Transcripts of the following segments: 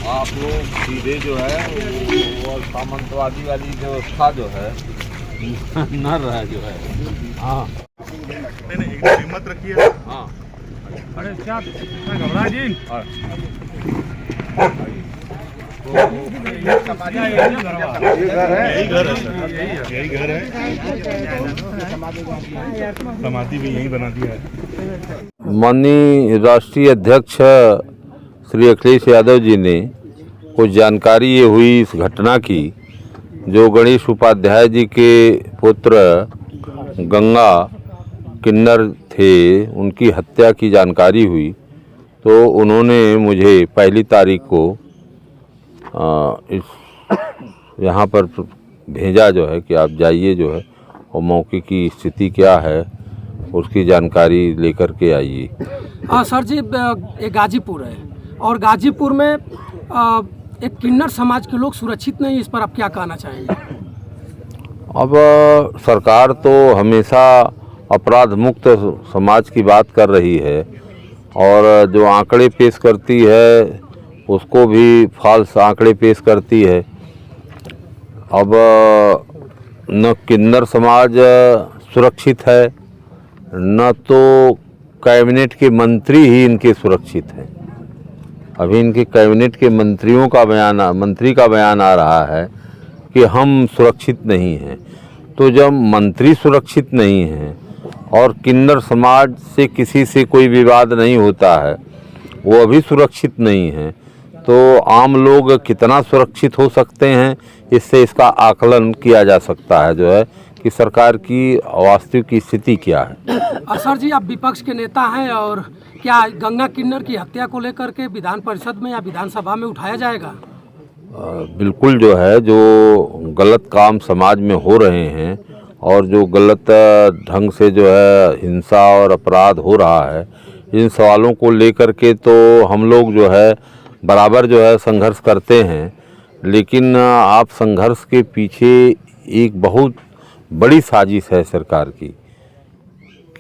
आप लोग सीधे जो है वो सामंतवादी वाली व्यवस्था जो है न रहा जो है। हाँ नहीं एकदम हिम्मत रखिए। हाँ अरे क्या घबरा जी। यही घर है सर, यही घर है। समाधि भी यही बना दिया है। माननीय राष्ट्रीय अध्यक्ष श्री अखिलेश यादव जी ने कुछ जानकारी ये हुई इस घटना की, जो गणेश उपाध्याय जी के पुत्र गंगा किन्नर थे, उनकी हत्या की जानकारी हुई। तो उन्होंने मुझे 1 तारीख को इस यहाँ पर भेजा जो है कि आप जाइए जो है और मौके की स्थिति क्या है उसकी जानकारी लेकर के आइए। हाँ सर जी, एक गाजीपुर है और गाजीपुर में एक किन्नर समाज के लोग सुरक्षित नहीं, इस पर आप क्या कहना चाहेंगे? अब सरकार तो हमेशा अपराध मुक्त समाज की बात कर रही है और जो आंकड़े पेश करती है उसको भी फॉल्स आंकड़े पेश करती है। अब न किन्नर समाज सुरक्षित है, न तो कैबिनेट के मंत्री ही इनके सुरक्षित हैं। अभी इनके कैबिनेट के मंत्री का बयान आ रहा है कि हम सुरक्षित नहीं हैं। तो जब मंत्री सुरक्षित नहीं हैं और किन्नर समाज से किसी से कोई विवाद नहीं होता है, वो अभी सुरक्षित नहीं हैं, तो आम लोग कितना सुरक्षित हो सकते हैं, इससे इसका आकलन किया जा सकता है जो है कि सरकार की वास्तविक स्थिति क्या है। सर जी, आप विपक्ष के नेता हैं और क्या गंगा किन्नर की हत्या को लेकर के विधान परिषद में या विधानसभा में उठाया जाएगा? बिल्कुल जो है, जो गलत काम समाज में हो रहे हैं और जो गलत ढंग से जो है हिंसा और अपराध हो रहा है, इन सवालों को लेकर के तो हम लोग जो है बराबर जो है संघर्ष करते हैं। लेकिन आप संघर्ष के पीछे एक बहुत बड़ी साजिश है सरकार की।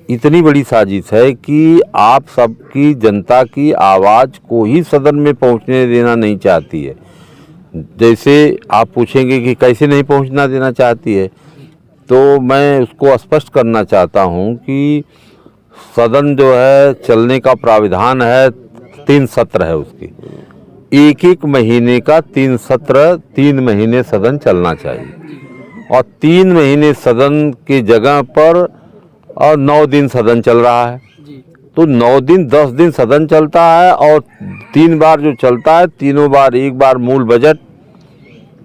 इतनी बड़ी साजिश है कि आप सबकी जनता की आवाज़ को ही सदन में पहुंचने देना नहीं चाहती है। जैसे आप पूछेंगे कि कैसे नहीं पहुंचना देना चाहती है, तो मैं उसको स्पष्ट करना चाहता हूं कि सदन जो है चलने का प्राविधान है, 3 सत्र है उसकी, एक महीने का 3 सत्र, 3 महीने सदन चलना चाहिए। और 3 महीने सदन की जगह पर और 9 दिन सदन चल रहा है, तो 9 दिन 10 दिन सदन चलता है और 3 बार जो चलता है, तीनों बार, एक बार मूल बजट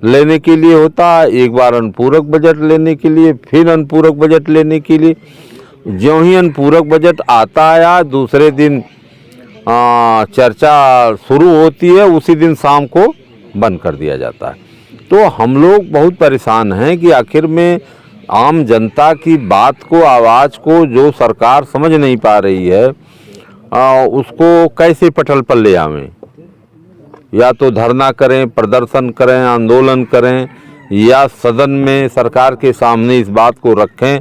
लेने के लिए होता है, एक बार अनुपूरक बजट लेने के लिए, फिर अनुपूरक बजट लेने के लिए। ज्यों ही अनुपूरक बजट आता है या दूसरे दिन चर्चा शुरू होती है, उसी दिन शाम को बंद कर दिया जाता है। तो हम लोग बहुत परेशान हैं कि आखिर में आम जनता की बात को, आवाज़ को जो सरकार समझ नहीं पा रही है, उसको कैसे पटल पर ले आवें। या तो धरना करें, प्रदर्शन करें, आंदोलन करें, या सदन में सरकार के सामने इस बात को रखें,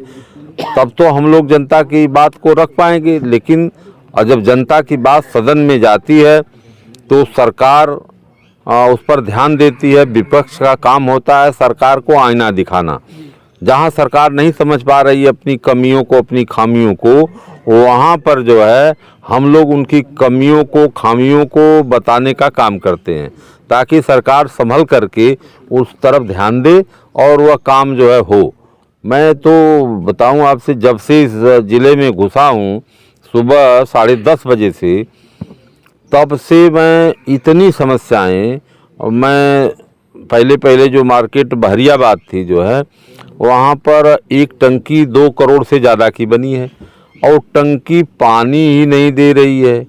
तब तो हम लोग जनता की बात को रख पाएंगे। लेकिन और जब जनता की बात सदन में जाती है तो सरकार उस पर ध्यान देती है। विपक्ष का काम होता है सरकार को आईना दिखाना। जहां सरकार नहीं समझ पा रही है अपनी कमियों को, अपनी खामियों को, वहां पर जो है हम लोग उनकी कमियों को, खामियों को बताने का काम करते हैं, ताकि सरकार संभल करके उस तरफ ध्यान दे और वह काम जो है हो। मैं तो बताऊं आपसे, जब से इस ज़िले में घुसा हूं सुबह 10:30 बजे से, तब से मैं इतनी समस्याएं, और मैं पहले जो मार्केट बहरियाबाद थी जो है, वहाँ पर एक टंकी 2 करोड़ से ज़्यादा की बनी है और टंकी पानी ही नहीं दे रही है,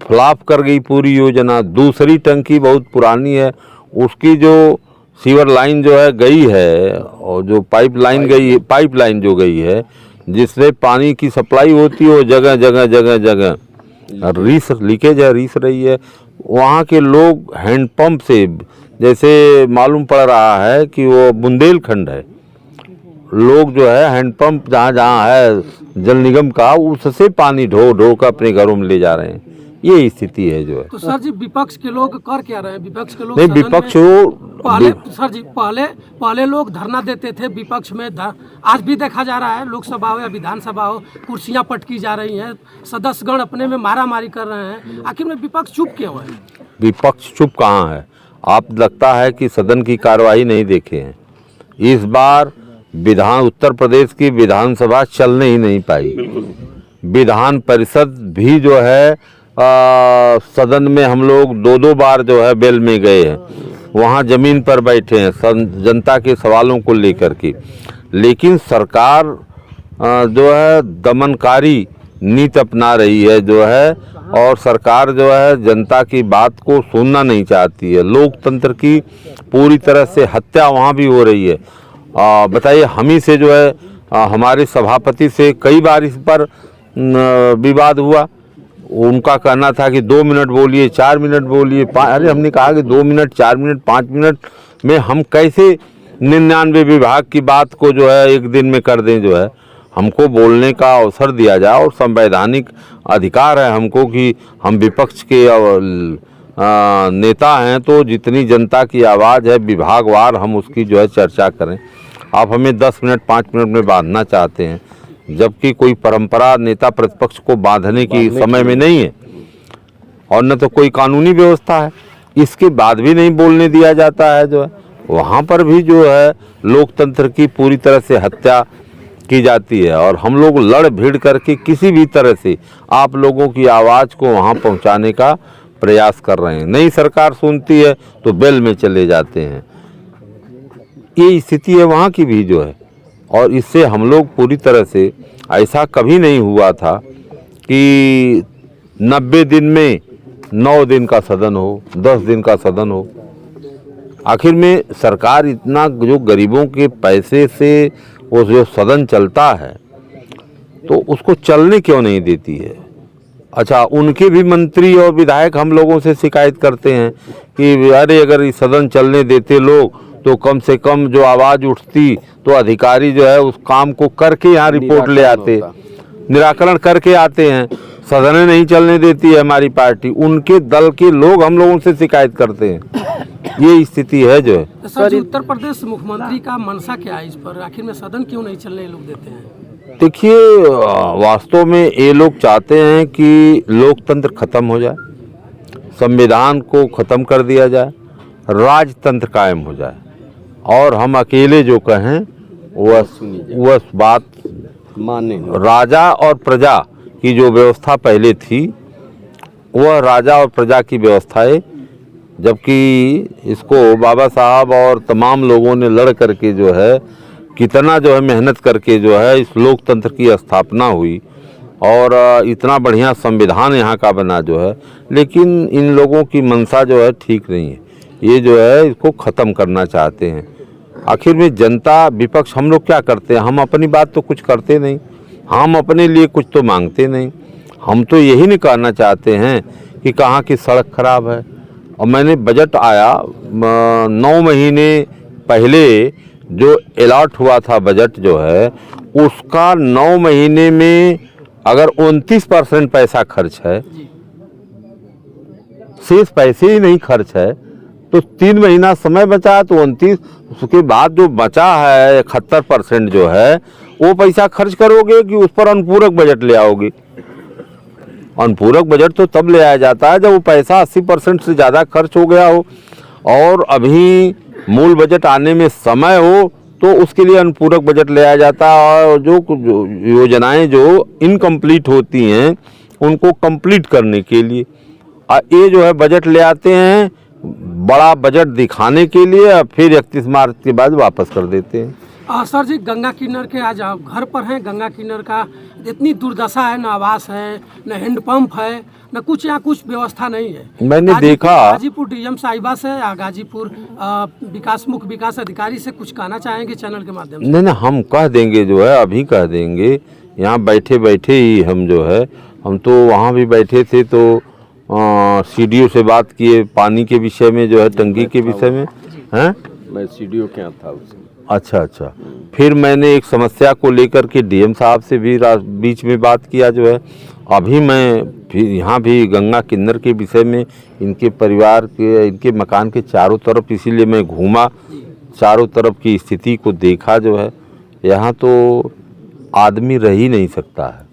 फ्लॉप कर गई पूरी योजना। दूसरी टंकी बहुत पुरानी है, उसकी जो सीवर लाइन जो है गई है, और जो पाइपलाइन जो गई है जिससे पानी की सप्लाई होती है, वो जगह लीकेज रही है। वहाँ के लोग हैंडपम्प से, जैसे मालूम पड़ रहा है कि वो बुंदेलखंड है, लोग जो है हैंडपम्प जहाँ है जल निगम का, उससे पानी ढो कर अपने घरों में ले जा रहे हैं। ये स्थिति है जो है। तो सर जी विपक्ष के लोग कर क्या रहे हैं? विपक्ष के लोग नहीं, सदन में विपक्ष वो पहले सर जी पहले लोग धरना देते थे विपक्ष में। आज भी देखा जा रहा है, लोकसभा हो या विधानसभा हो, कुर्सियां पटकी जा रही हैं, सदस्यगण अपने में मारामारी कर रहे हैं। आखिर में विपक्ष चुप क्यों है? विपक्ष चुप कहाँ है? आप लगता है कि सदन की कार्यवाही नहीं देखे हैं। इस बार उत्तर प्रदेश की विधानसभा चलने ही नहीं पाई। विधान परिषद भी जो है सदन में हम लोग दो बार जो है बेल में गए हैं, वहाँ जमीन पर बैठे हैं जनता के सवालों को लेकर के। लेकिन सरकार जो है दमनकारी नीति अपना रही है जो है, और सरकार जो है जनता की बात को सुनना नहीं चाहती है। लोकतंत्र की पूरी तरह से हत्या वहाँ भी हो रही है। बताइए, हम ही से जो है हमारे सभापति से कई बार इस पर विवाद हुआ। उनका कहना था कि 2 मिनट बोलिए, 4 मिनट बोलिए। अरे हमने कहा कि 2 मिनट, 4 मिनट, 5 मिनट में हम कैसे 99 विभाग की बात को जो है एक दिन में कर दें। जो है हमको बोलने का अवसर दिया जाए, और संवैधानिक अधिकार है हमको कि हम विपक्ष के नेता हैं, तो जितनी जनता की आवाज़ है विभागवार हम उसकी जो है चर्चा करें। आप हमें 10 मिनट 5 मिनट में बांधना चाहते हैं, जबकि कोई परंपरा नेता प्रतिपक्ष को बांधने की समय में नहीं है, और न तो कोई कानूनी व्यवस्था है। इसके बाद भी नहीं बोलने दिया जाता है जो है। वहाँ पर भी जो है लोकतंत्र की पूरी तरह से हत्या की जाती है, और हम लोग लड़ भिड़ करके किसी भी तरह से आप लोगों की आवाज़ को वहाँ पहुँचाने का प्रयास कर रहे हैं। नहीं सरकार सुनती है तो बेल में चले जाते हैं। ये स्थिति है वहाँ की भी जो है, और इससे हम लोग पूरी तरह से, ऐसा कभी नहीं हुआ था कि 90 दिन में 9 दिन का सदन हो, 10 दिन का सदन हो। आखिर में सरकार इतना जो गरीबों के पैसे से वो जो सदन चलता है, तो उसको चलने क्यों नहीं देती है? अच्छा, उनके भी मंत्री और विधायक हम लोगों से शिकायत करते हैं कि अरे अगर इस सदन चलने देते लोग तो कम से कम जो आवाज़ उठती, तो अधिकारी जो है उस काम को करके यहाँ रिपोर्ट ले आते, निराकरण करके आते हैं। सदन नहीं चलने देती है हमारी पार्टी, उनके दल के लोग हम लोगों से शिकायत करते हैं। ये स्थिति है जो है। तो सर उत्तर प्रदेश मुख्यमंत्री का मनसा क्या है इस पर? आखिर में सदन क्यों नहीं चलने लोग देते हैं? देखिए, वास्तव में ये लोग चाहते हैं कि लोकतंत्र खत्म हो जाए, संविधान को खत्म कर दिया जाए, राजतंत्र कायम हो जाए, और हम अकेले जो कहें वह बात माने। राजा और प्रजा की जो व्यवस्था पहले थी, वह राजा और प्रजा की व्यवस्था है, जबकि इसको बाबा साहब और तमाम लोगों ने लड़ करके जो है कितना जो है मेहनत करके जो है इस लोकतंत्र की स्थापना हुई, और इतना बढ़िया संविधान यहाँ का बना जो है। लेकिन इन लोगों की मंशा जो है ठीक नहीं है, ये जो है इसको ख़त्म करना चाहते हैं। आखिर में जनता, विपक्ष, हम लोग क्या करते हैं? हम अपनी बात तो कुछ करते नहीं, हम अपने लिए कुछ तो मांगते नहीं। हम तो यही नहीं कहना चाहते हैं कि कहाँ की सड़क खराब है। और मैंने बजट आया 9 महीने पहले जो अलॉट हुआ था बजट जो है, उसका 9 महीने में अगर 29% पैसा खर्च है, शेष पैसे ही नहीं खर्च है, तो 3 महीना समय बचा है, तो 29, उसके बाद जो बचा है 71% जो है, वो पैसा खर्च करोगे कि उस पर अनुपूरक बजट ले आओगे? अनुपूरक बजट तो तब ले आया जाता है जब वो पैसा 80% से ज़्यादा खर्च हो गया हो, और अभी मूल बजट आने में समय हो, तो उसके लिए अनुपूरक बजट ले आया जाता है। और जो योजनाएं जो इनकम्प्लीट होती हैं उनको कंप्लीट करने के लिए ये जो है बजट ले आते हैं, बड़ा बजट दिखाने के लिए, और फिर 31 मार्च के बाद वापस कर देते हैं। सर जी, गंगा किन्नर के आज आप घर पर हैं। गंगा किन्नर का इतनी दुर्दशा है, न आवास है, न हैंडपंप है, न कुछ, यहाँ कुछ व्यवस्था नहीं है। मैंने देखा गाजीपुर डीएम साहिबा से या गाजीपुर मुख्य विकास अधिकारी से कुछ कहना चाहेंगे चैनल के माध्यम से? नहीं, हम कह देंगे जो है, अभी कह देंगे। यहाँ बैठे बैठे ही हम जो है, हम तो वहाँ भी बैठे थे, तो सीडीओ से बात किए पानी के विषय में जो है, टंकी के विषय में। हैं, मैं सीडीओ क्या था उसमें। अच्छा। फिर मैंने एक समस्या को लेकर के डीएम साहब से भी बीच में बात किया जो है, अभी मैं भी यहाँ भी गंगा किन्नर के विषय में इनके परिवार के, इनके मकान के चारों तरफ, इसीलिए मैं घूमा, चारों तरफ की स्थिति को देखा जो है। यहाँ तो आदमी रह ही नहीं सकता है।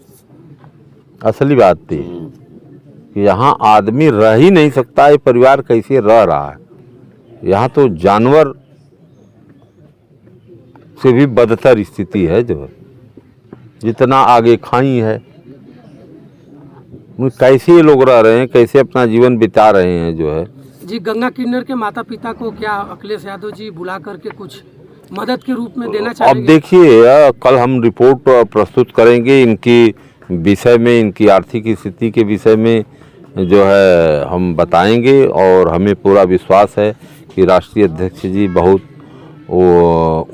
असली बात थी कि यहाँ आदमी रह ही नहीं सकता, ये परिवार कैसे रह रहा है। यहाँ तो जानवर से भी बदतर स्थिति है जो है, जितना आगे खाई है। कैसे ये लोग रह रहे हैं, कैसे अपना जीवन बिता रहे हैं जो है। जी, गंगा किन्नर के माता पिता को क्या अखिलेश यादव जी बुला करके कुछ मदद के रूप में देना चाहेंगे? अब देखिए, कल हम रिपोर्ट प्रस्तुत करेंगे इनकी विषय में, इनकी आर्थिक स्थिति के विषय में जो है हम बताएंगे। और हमें पूरा विश्वास है कि राष्ट्रीय अध्यक्ष जी बहुत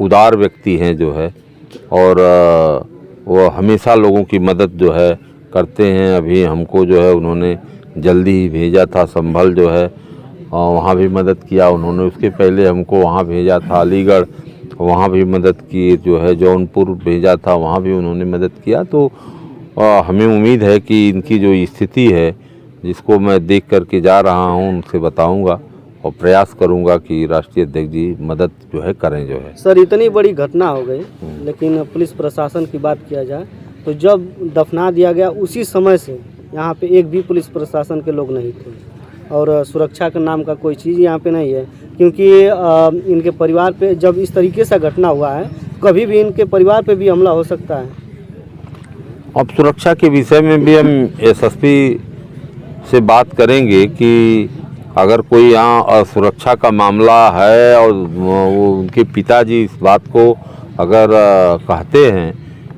उदार व्यक्ति हैं जो है, और वो हमेशा लोगों की मदद जो है करते हैं। अभी हमको जो है उन्होंने जल्दी ही भेजा था संभल जो है, वहाँ भी मदद किया उन्होंने। उसके पहले हमको वहाँ भेजा था अलीगढ़, वहाँ भी मदद की जो है। जौनपुर भेजा था, वहाँ भी उन्होंने मदद किया। तो हमें उम्मीद है कि इनकी जो स्थिति है, जिसको मैं देख करके जा रहा हूँ, उनसे बताऊँगा और प्रयास करूँगा कि राष्ट्रीय अध्यक्ष जी मदद जो है करें जो है। सर, इतनी बड़ी घटना हो गई, लेकिन पुलिस प्रशासन की बात किया जाए तो जब दफना दिया गया उसी समय से यहाँ पे एक भी पुलिस प्रशासन के लोग नहीं थे, और सुरक्षा के नाम का कोई चीज़ यहाँ पे नहीं है। क्योंकि इनके परिवार पे जब इस तरीके से घटना हुआ है, कभी भी इनके परिवार पे भी हमला हो सकता है। अब सुरक्षा के विषय में भी हम एसएसपी से बात करेंगे कि अगर कोई यहाँ असुरक्षा का मामला है और वो उनके पिताजी इस बात को अगर कहते हैं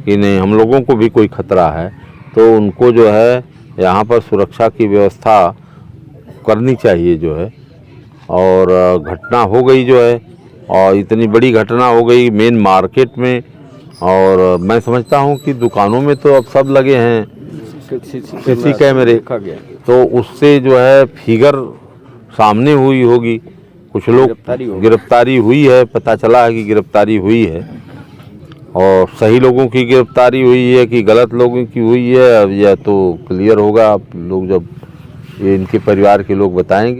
कि नहीं हम लोगों को भी कोई खतरा है, तो उनको जो है यहाँ पर सुरक्षा की व्यवस्था करनी चाहिए जो है। और घटना हो गई जो है, और इतनी बड़ी घटना हो गई मेन मार्केट में, और मैं समझता हूँ कि दुकानों में तो अब सब लगे हैं सीसी कैमरे, देखा गया। तो उससे जो है फिगर सामने हुई होगी। कुछ लोग गिरफ्तारी हुई है, पता चला है कि गिरफ्तारी हुई है, और सही लोगों की गिरफ्तारी हुई है कि गलत लोगों की हुई है, अब यह तो क्लियर होगा। आप लोग जब ये इनके परिवार के लोग बताएंगे।